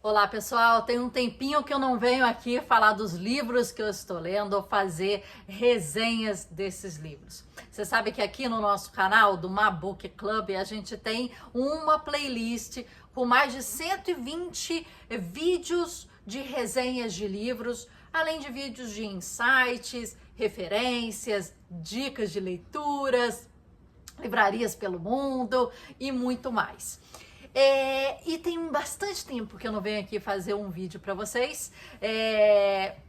Olá pessoal, tem um tempinho que eu não venho aqui falar dos livros que eu estou lendo ou fazer resenhas desses livros. Você sabe que aqui no nosso canal do Mabook Club a gente tem uma playlist com mais de 120 vídeos de resenhas de livros, além de vídeos de insights, referências, dicas de leituras, livrarias pelo mundo e muito mais. E tem bastante tempo que eu não venho aqui fazer um vídeo para vocês.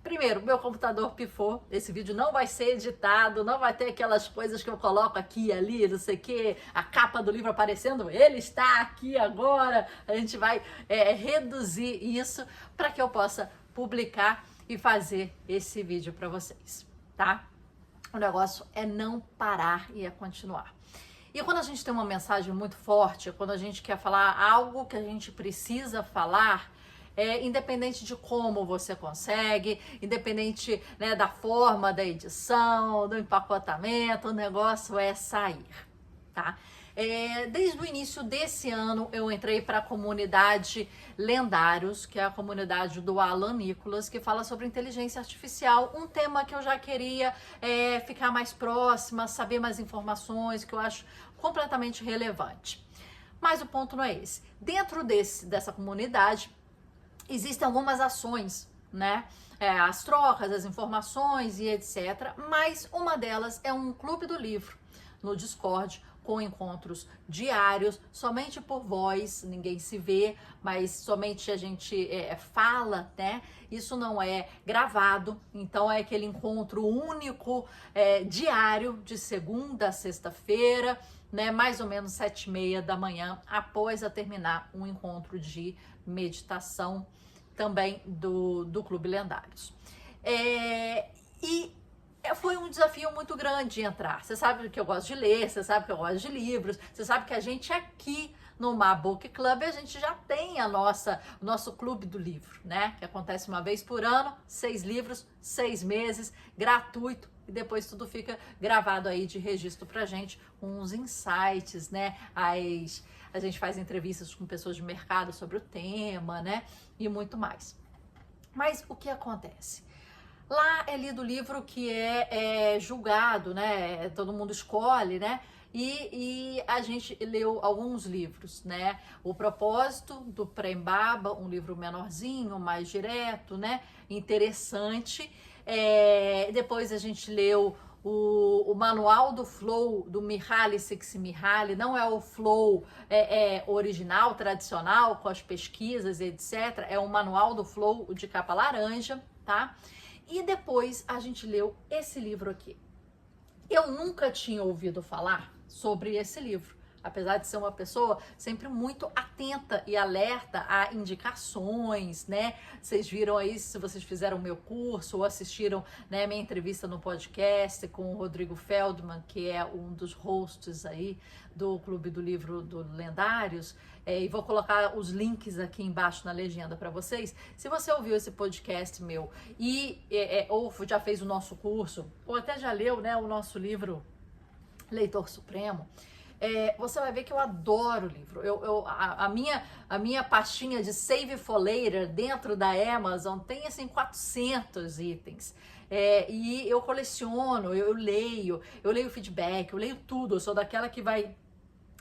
Primeiro, meu computador pifou, esse vídeo não vai ser editado, não vai ter aquelas coisas que eu coloco aqui e ali, não sei o que, a capa do livro aparecendo, ele está aqui agora. A gente vai reduzir isso para que eu possa publicar e fazer esse vídeo para vocês, tá? O negócio é não parar e é continuar. E quando a gente tem uma mensagem muito forte, quando a gente quer falar algo que a gente precisa falar, independente de como você consegue, independente, né, da forma da edição, do empacotamento, o negócio é sair, tá? Desde o início desse ano eu entrei para a comunidade Lendários, que é a comunidade do Alan Nicholas, que fala sobre inteligência artificial, um tema que eu já queria ficar mais próxima, saber mais informações, que eu acho completamente relevante. Mas o ponto não é esse. Dentro dessa comunidade existem algumas ações, né? As trocas, as informações e etc. Mas uma delas é um clube do livro no Discord, com encontros diários, somente por voz, ninguém se vê, mas somente a gente fala, né? Isso não é gravado, então é aquele encontro único, diário, de segunda a sexta-feira, né? Mais ou menos 7h30 da manhã, após terminar um encontro de meditação, também do Clube Lendários. Foi um desafio muito grande entrar. Você sabe que eu gosto de ler, você sabe que eu gosto de livros, você sabe que a gente aqui no Mabook Club, a gente já tem o nosso clube do livro, né? Que acontece uma vez por ano, 6 livros, 6 meses, gratuito, e depois tudo fica gravado aí de registro pra gente, com uns insights, né? A gente faz entrevistas com pessoas de mercado sobre o tema, né? E muito mais. Mas o que acontece? Lá é lido o livro que é julgado, né? Todo mundo escolhe, né? E a gente leu alguns livros, né? O Propósito, do Prem Baba, um livro menorzinho, mais direto, né? Interessante. Depois a gente leu o Manual do Flow, do Mihaly Csikszentmihalyi. Não é o Flow original, tradicional, com as pesquisas, etc. É o Manual do Flow de capa laranja, tá? E depois a gente leu esse livro aqui. Eu nunca tinha ouvido falar sobre esse livro, apesar de ser uma pessoa sempre muito atenta e alerta a indicações, né? Vocês viram aí, se vocês fizeram o meu curso ou assistiram, né, minha entrevista no podcast com o Rodrigo Feldman, que é um dos hosts aí do Clube do Livro do Lendários, e vou colocar os links aqui embaixo na legenda para vocês. Se você ouviu esse podcast meu ou já fez o nosso curso, ou até já leu, né, o nosso livro Leitor Supremo, você vai ver que eu adoro o livro. A minha pastinha de Save for Later dentro da Amazon tem assim 400 itens. E eu coleciono, eu leio feedback, eu leio tudo. Eu sou daquela que vai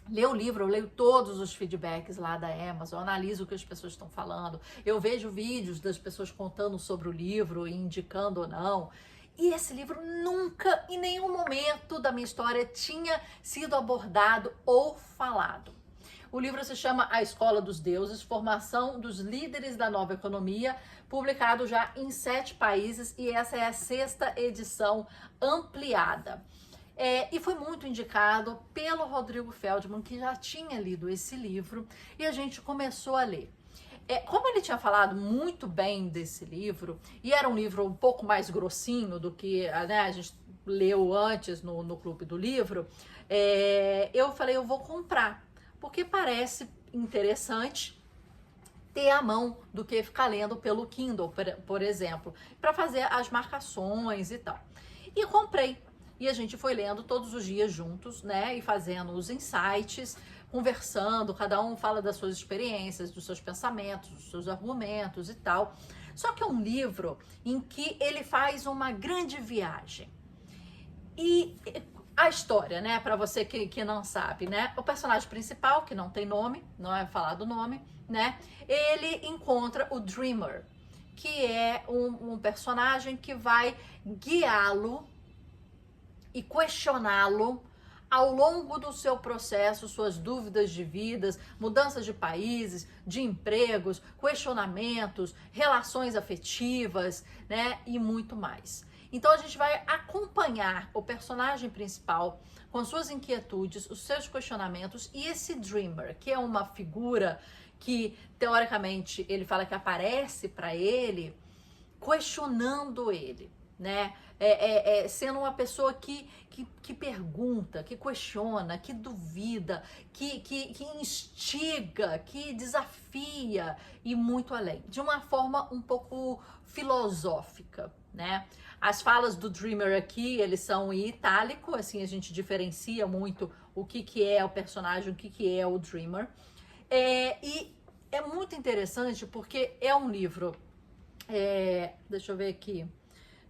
ler o livro, eu leio todos os feedbacks lá da Amazon, analiso o que as pessoas estão falando, eu vejo vídeos das pessoas contando sobre o livro e indicando ou não. E esse livro nunca, em nenhum momento da minha história, tinha sido abordado ou falado. O livro se chama A Escola dos Deuses, Formação dos Líderes da Nova Economia, publicado já em 7 países, e essa é a 6ª edição ampliada. E foi muito indicado pelo Rodrigo Feldman, que já tinha lido esse livro, e a gente começou a ler. Como ele tinha falado muito bem desse livro, e era um livro um pouco mais grossinho do que, né, a gente leu antes no Clube do Livro, eu falei, eu vou comprar, porque parece interessante ter à mão do que ficar lendo pelo Kindle, por exemplo, para fazer as marcações e tal. E comprei. E a gente foi lendo todos os dias juntos, né? E fazendo os insights, conversando, cada um fala das suas experiências, dos seus pensamentos, dos seus argumentos e tal. Só que é um livro em que ele faz uma grande viagem. E a história, né, para você que não sabe, né, o personagem principal, que não tem nome, não é falado o nome, né, ele encontra o Dreamer, que é um personagem que vai guiá-lo e questioná-lo ao longo do seu processo, suas dúvidas de vidas, mudanças de países, de empregos, questionamentos, relações afetivas, né, e muito mais. Então a gente vai acompanhar o personagem principal com suas inquietudes, os seus questionamentos e esse Dreamer, que é uma figura que teoricamente ele fala que aparece para ele, questionando ele, né? Sendo uma pessoa que pergunta, que questiona, que duvida, que instiga, que desafia e muito além, de uma forma um pouco filosófica, né? As falas do Dreamer aqui, eles são em itálico, assim a gente diferencia muito o que é o personagem, o que é o Dreamer. E é muito interessante porque é um livro, deixa eu ver aqui,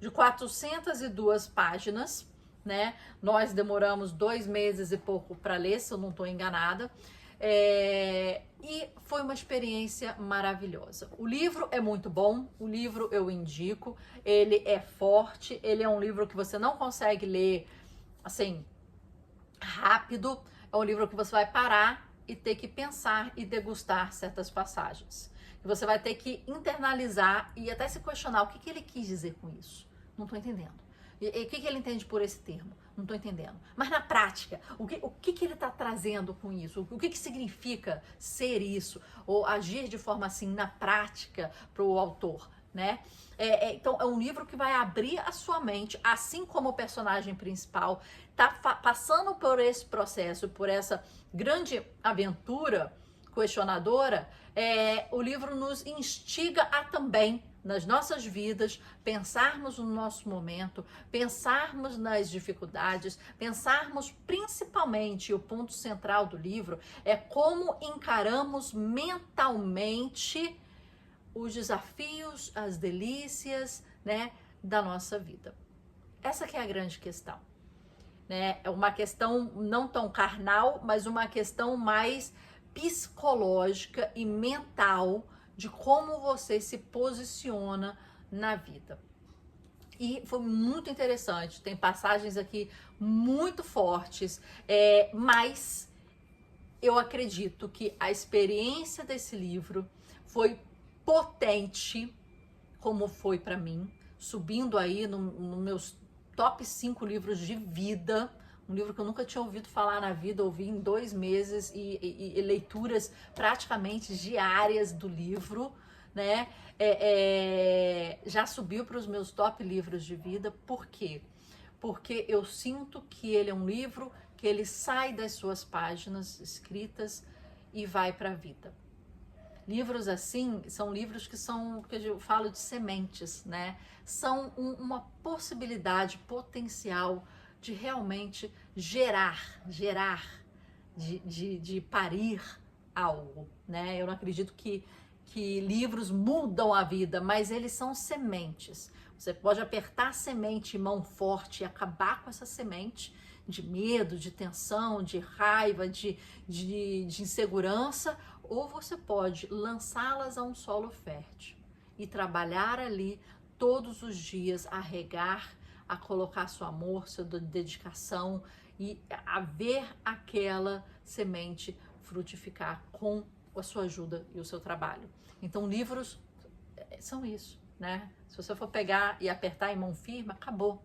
de 402 páginas, né? Nós demoramos 2 meses e pouco para ler, se eu não estou enganada. E foi uma experiência maravilhosa. O livro é muito bom, o livro eu indico, ele é forte, ele é um livro que você não consegue ler assim rápido, é um livro que você vai parar e ter que pensar e degustar certas passagens. E você vai ter que internalizar e até se questionar o que ele quis dizer com isso. Não estou entendendo. E o que ele entende por esse termo? Não estou entendendo. Mas na prática, o que ele está trazendo com isso? O que significa ser isso? Ou agir de forma assim na prática para o autor, né? Então é um livro que vai abrir a sua mente, assim como o personagem principal está passando por esse processo, por essa grande aventura questionadora. O livro nos instiga a também, nas nossas vidas, pensarmos no nosso momento, pensarmos nas dificuldades, pensarmos principalmente, o ponto central do livro é como encaramos mentalmente os desafios, as delícias, né, da nossa vida. Essa que é a grande questão, né? É uma questão não tão carnal, mas uma questão mais psicológica e mental de como você se posiciona na vida. E foi muito interessante, tem passagens aqui muito fortes, mas eu acredito que a experiência desse livro foi potente, como foi para mim, subindo aí no meus top 5 livros de vida. Um livro que eu nunca tinha ouvido falar na vida, ouvi em 2 meses e leituras praticamente diárias do livro, né? Já subiu para os meus top livros de vida. Por quê? Porque eu sinto que ele é um livro que ele sai das suas páginas escritas e vai para a vida. Livros assim são livros que eu falo de sementes, né? São uma possibilidade potencial de realmente gerar, de parir algo, né? Eu não acredito que livros mudam a vida, mas eles são sementes. Você pode apertar a semente em mão forte e acabar com essa semente de medo, de tensão, de raiva, de insegurança, ou você pode lançá-las a um solo fértil e trabalhar ali todos os dias, a regar, a colocar seu amor, sua dedicação e a ver aquela semente frutificar com a sua ajuda e o seu trabalho. Então, livros são isso, né? Se você for pegar e apertar em mão firme, acabou.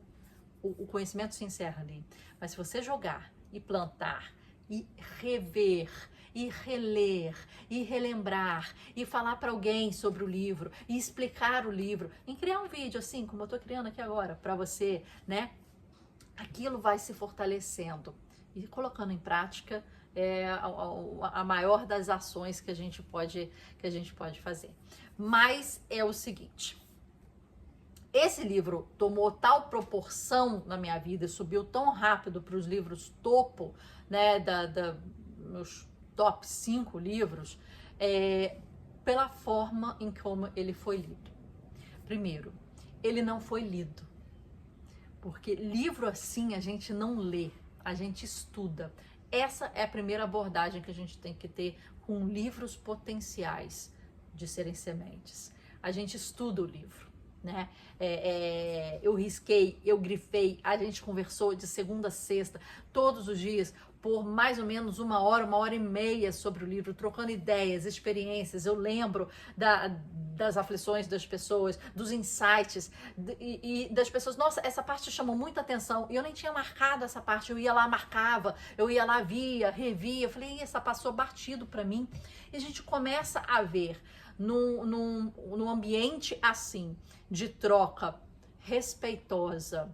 O conhecimento se encerra ali. Mas se você jogar e plantar e rever e reler e relembrar e falar para alguém sobre o livro e explicar o livro, em criar um vídeo assim, como eu estou criando aqui agora para você, né? Aquilo vai se fortalecendo e colocando em prática a maior das ações que a gente pode fazer. Mas é o seguinte, esse livro tomou tal proporção na minha vida, subiu tão rápido para os livros topo, né, meus top 5 livros pela forma em como ele foi lido. Primeiro, ele não foi lido, porque livro assim a gente não lê, a gente estuda. Essa é a primeira abordagem que a gente tem que ter com livros potenciais de serem sementes. A gente estuda o livro, né? Eu risquei, eu grifei, a gente conversou de segunda a sexta, todos os dias, por mais ou menos 1 hora e meia sobre o livro, trocando ideias, experiências. Eu lembro das aflições das pessoas, dos insights e das pessoas. Nossa, essa parte chamou muita atenção. E eu nem tinha marcado essa parte. Eu ia lá, marcava, eu ia lá, via, revia. Eu falei, essa passou batido para mim. E a gente começa a ver num ambiente assim, de troca respeitosa,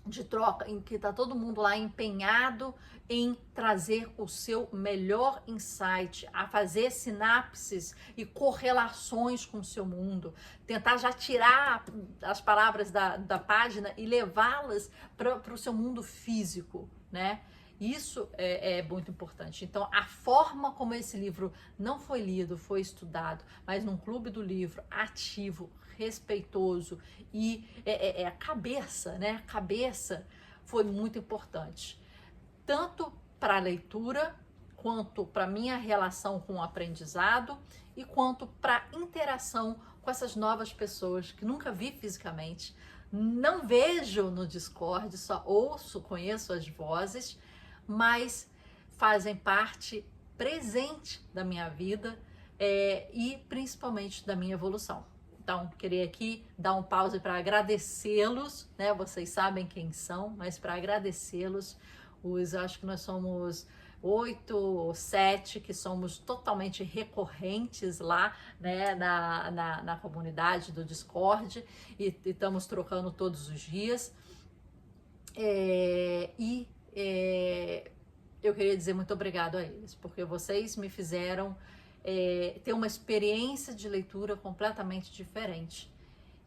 de troca em que tá todo mundo lá empenhado em trazer o seu melhor insight, a fazer sinapses e correlações com o seu mundo, tentar já tirar as palavras da página e levá-las para o seu mundo físico, né? Isso é muito importante. Então, a forma como esse livro não foi lido, foi estudado, mas num clube do livro ativo, respeitoso e a cabeça, né? A cabeça foi muito importante. Tanto para a leitura, quanto para minha relação com o aprendizado e quanto para interação com essas novas pessoas que nunca vi fisicamente, não vejo no Discord, só ouço, conheço as vozes, mas fazem parte presente da minha vida e principalmente da minha evolução. Então, queria aqui dar um pause para agradecê-los, né? Vocês sabem quem são, mas para agradecê-los, acho que nós somos 8 ou 7 que somos totalmente recorrentes lá, né, na comunidade do Discord e estamos trocando todos os dias. Eu queria dizer muito obrigado a eles, porque vocês me fizeram ter uma experiência de leitura completamente diferente,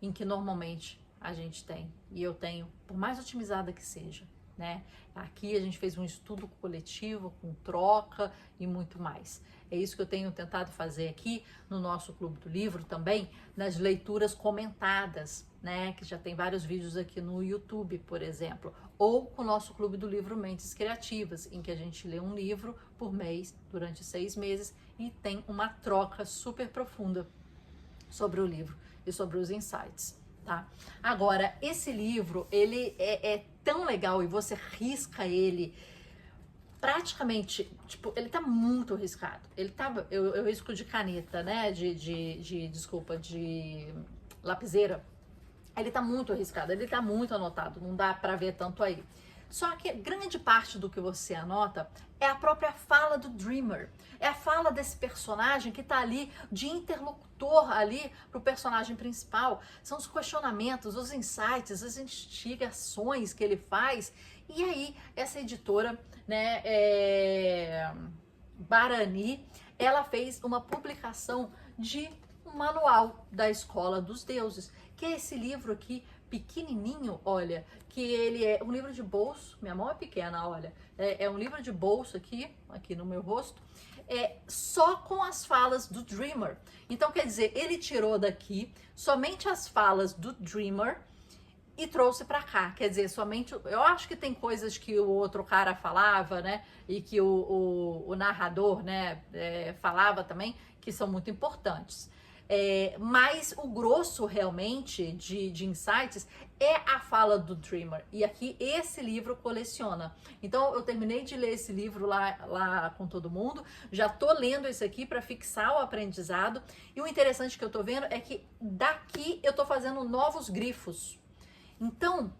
em que normalmente a gente tem, e eu tenho, por mais otimizada que seja, né? Aqui a gente fez um estudo coletivo, com troca e muito mais. É isso que eu tenho tentado fazer aqui no nosso Clube do Livro também, nas leituras comentadas, né? Que já tem vários vídeos aqui no YouTube, por exemplo, ou com o nosso Clube do Livro Mentes Criativas, em que a gente lê um livro por mês durante 6 meses e tem uma troca super profunda sobre o livro e sobre os insights, tá? Agora, esse livro, ele é tão legal e você risca ele praticamente, tipo, ele tá muito riscado. Ele tá, eu risco de caneta, né? Desculpa, de lapiseira. Ele tá muito arriscado, ele tá muito anotado, não dá pra ver tanto aí. Só que grande parte do que você anota é a própria fala do Dreamer. É a fala desse personagem que tá ali de interlocutor ali pro personagem principal. São os questionamentos, os insights, as instigações que ele faz. E aí, essa editora, né, Barani, ela fez uma publicação de um manual da Escola dos Deuses, que é esse livro aqui, pequenininho, olha, que ele é um livro de bolso, minha mão é pequena, olha, é um livro de bolso aqui no meu rosto, só com as falas do Dreamer. Então, quer dizer, ele tirou daqui somente as falas do Dreamer e trouxe para cá, quer dizer, somente, eu acho que tem coisas que o outro cara falava, né, e que o narrador, né, falava também, que são muito importantes. Mas o grosso realmente de insights é a fala do Dreamer. E aqui esse livro coleciona. Então eu terminei de ler esse livro lá com todo mundo. Já tô lendo esse aqui para fixar o aprendizado. E o interessante que eu tô vendo é que daqui eu tô fazendo novos grifos. Então,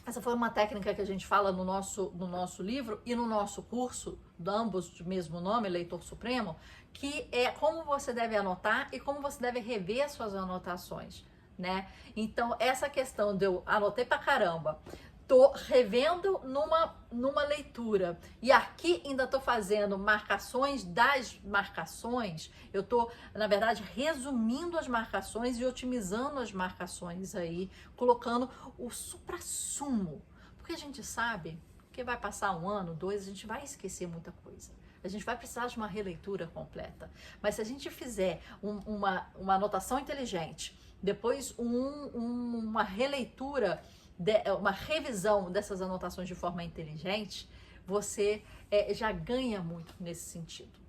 essa foi uma técnica que a gente fala no nosso livro e no nosso curso, ambos do mesmo nome, Leitor Supremo, que é como você deve anotar e como você deve rever as suas anotações, né? Então, essa questão de eu anotei pra caramba, tô revendo numa leitura e aqui ainda tô fazendo marcações das marcações, eu tô, na verdade, resumindo as marcações e otimizando as marcações aí, colocando o suprassumo, porque a gente sabe que vai passar 1 ano, 2, a gente vai esquecer muita coisa. a gente vai precisar de uma releitura completa. Mas se a gente fizer uma anotação inteligente, depois uma releitura, uma revisão dessas anotações de forma inteligente, você já ganha muito nesse sentido.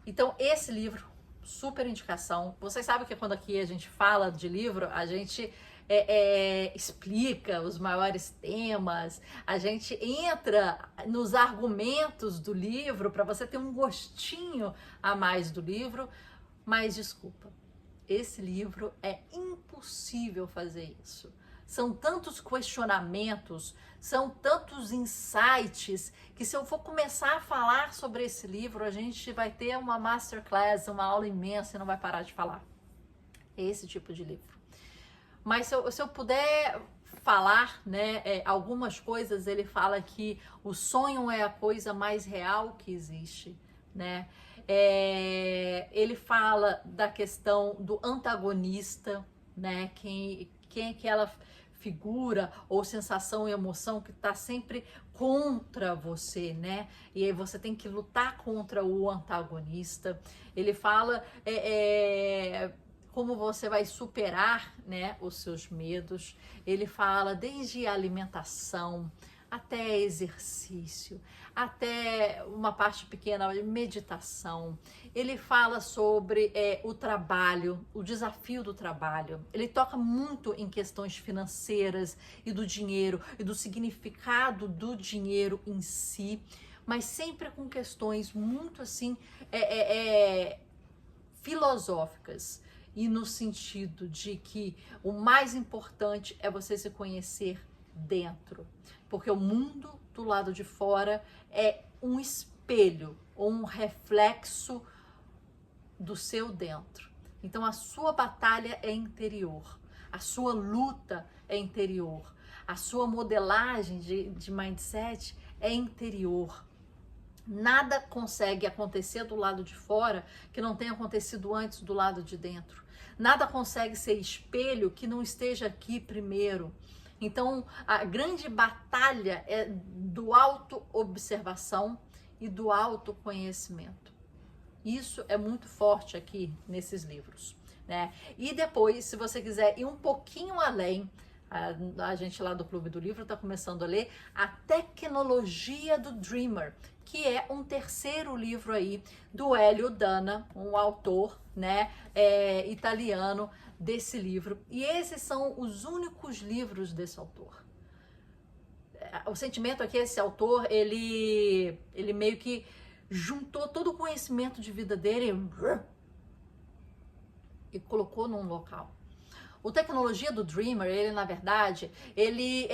Então, esse livro, super indicação. Vocês sabem que quando aqui a gente fala de livro, a gente explica os maiores temas, a gente entra nos argumentos do livro para você ter um gostinho a mais do livro, mas desculpa, esse livro é impossível fazer isso. São tantos questionamentos, são tantos insights, que se eu for começar a falar sobre esse livro, a gente vai ter uma masterclass, uma aula imensa e não vai parar de falar. Esse tipo de livro. Mas se eu puder falar, né, algumas coisas, ele fala que o sonho é a coisa mais real que existe, né? Ele fala da questão do antagonista, né? Quem é aquela figura ou sensação e emoção que está sempre contra você, né? E aí você tem que lutar contra o antagonista. Ele fala como você vai superar, né, os seus medos. Ele fala desde alimentação até exercício, até uma parte pequena de meditação. Ele fala sobre o trabalho, o desafio do trabalho. Ele toca muito em questões financeiras e do dinheiro e do significado do dinheiro em si, mas sempre com questões muito assim filosóficas. E no sentido de que o mais importante é você se conhecer dentro. Porque o mundo do lado de fora é um espelho ou um reflexo do seu dentro. Então a sua batalha é interior, a sua luta é interior, a sua modelagem de mindset é interior. Nada consegue acontecer do lado de fora que não tenha acontecido antes do lado de dentro. Nada consegue ser espelho que não esteja aqui primeiro. Então, a grande batalha é do auto-observação e do autoconhecimento. Isso é muito forte aqui nesses livros, né? E depois, se você quiser ir um pouquinho além, a gente lá do Clube do Livro está começando a ler A Tecnologia do Dreamer, que é um terceiro livro aí do Hélio Dana, um autor, né, italiano desse livro. E esses são os únicos livros desse autor. O sentimento é que esse autor, ele meio que juntou todo o conhecimento de vida dele e colocou num local. O Tecnologia do Dreamer, ele na verdade, ele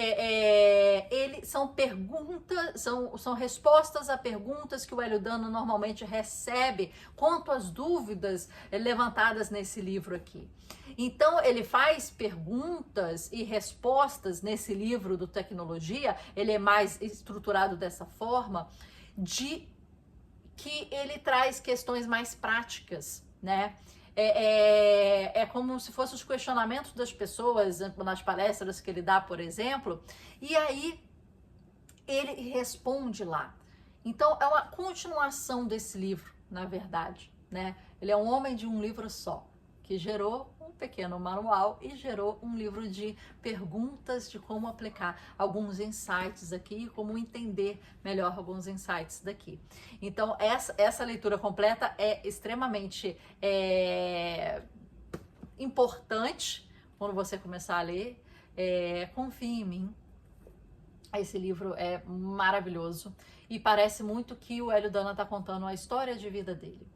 são perguntas, são respostas a perguntas que o Hélio Dana normalmente recebe quanto às dúvidas levantadas nesse livro aqui. Então ele faz perguntas e respostas nesse livro do Tecnologia, ele é mais estruturado dessa forma, de que ele traz questões mais práticas, né? É como se fossem os questionamentos das pessoas nas palestras que ele dá, por exemplo, e aí ele responde lá. Então é uma continuação desse livro, na verdade, né? Ele é um homem de um livro só, que gerou um pequeno manual e gerou um livro de perguntas de como aplicar alguns insights aqui e como entender melhor alguns insights daqui. Então, essa leitura completa é extremamente importante quando você começar a ler. Confie em mim. Esse livro é maravilhoso e parece muito que o Hélio Dana está contando a história de vida dele,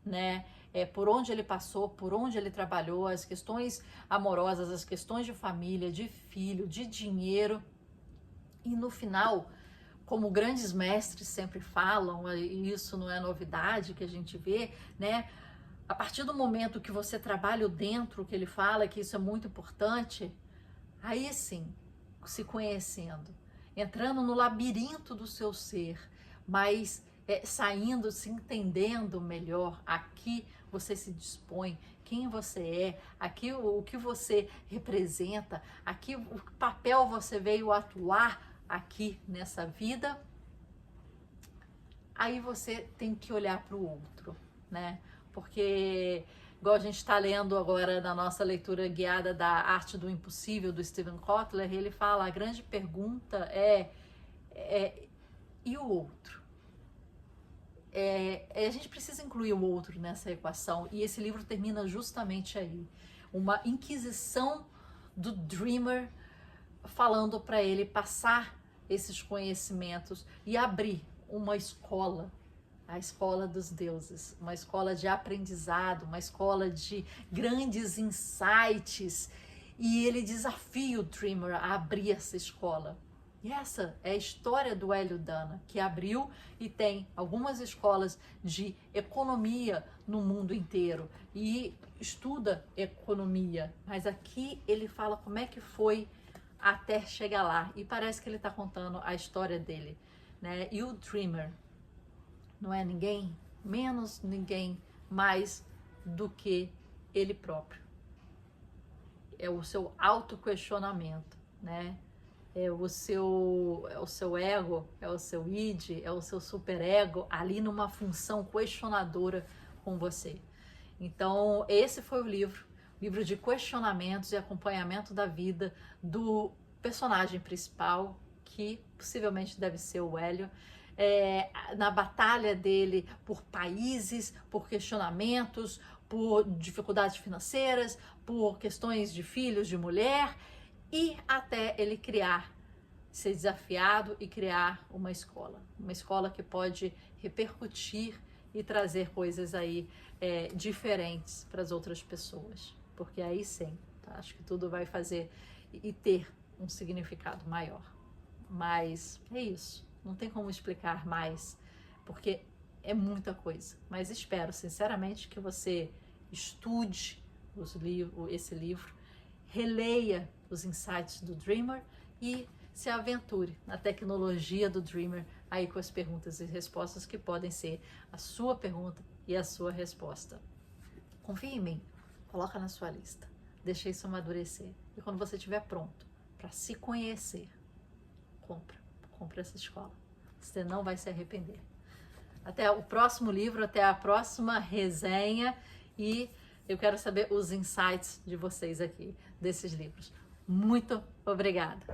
né? Por onde ele passou, por onde ele trabalhou, as questões amorosas, as questões de família, de filho, de dinheiro. E no final, como grandes mestres sempre falam, e isso não é novidade que a gente vê, né? A partir do momento que você trabalha o dentro, que ele fala que isso é muito importante, aí sim, se conhecendo, entrando no labirinto do seu ser, mas saindo, se entendendo melhor. Aqui você se dispõe, quem você é, aqui o que você representa, aqui o papel você veio atuar aqui nessa vida. aí você tem que olhar para o outro, né? Porque, igual a gente está lendo agora na nossa leitura guiada da Arte do Impossível, do Steven Kotler, ele fala, a grande pergunta e o outro? A gente precisa incluir o outro nessa equação, e esse livro termina justamente aí. Uma inquisição do Dreamer falando para ele passar esses conhecimentos e abrir uma escola, a escola dos deuses, uma escola de aprendizado, uma escola de grandes insights, e ele desafia o Dreamer a abrir essa escola. E essa é a história do Hélio Dana, que abriu e tem algumas escolas de economia no mundo inteiro e estuda economia, mas aqui ele fala como é que foi até chegar lá, e parece que ele está contando a história dele, né? E o Dreamer não é ninguém menos, ninguém mais do que ele próprio. É o seu autoquestionamento, né? É o seu ego, é o seu id, é o seu superego ali numa função questionadora com você. Então, esse foi o livro de questionamentos e acompanhamento da vida do personagem principal, que possivelmente deve ser o Hélio, na batalha dele por países, por questionamentos, por dificuldades financeiras, por questões de filhos, de mulher, e até ele ser desafiado e criar uma escola que pode repercutir e trazer coisas aí diferentes para as outras pessoas, porque aí sim, tá? Acho que tudo vai fazer e ter um significado maior. Mas é isso, não tem como explicar mais, porque é muita coisa, mas espero sinceramente que você estude esse livro, releia os insights do Dreamer e se aventure na tecnologia do Dreamer aí com as perguntas e respostas que podem ser a sua pergunta e a sua resposta. Confie em mim, coloca na sua lista, deixa isso amadurecer, e quando você estiver pronto para se conhecer, compra essa escola, você não vai se arrepender. Até o próximo livro, até a próxima resenha, e eu quero saber os insights de vocês aqui desses livros. Muito obrigada!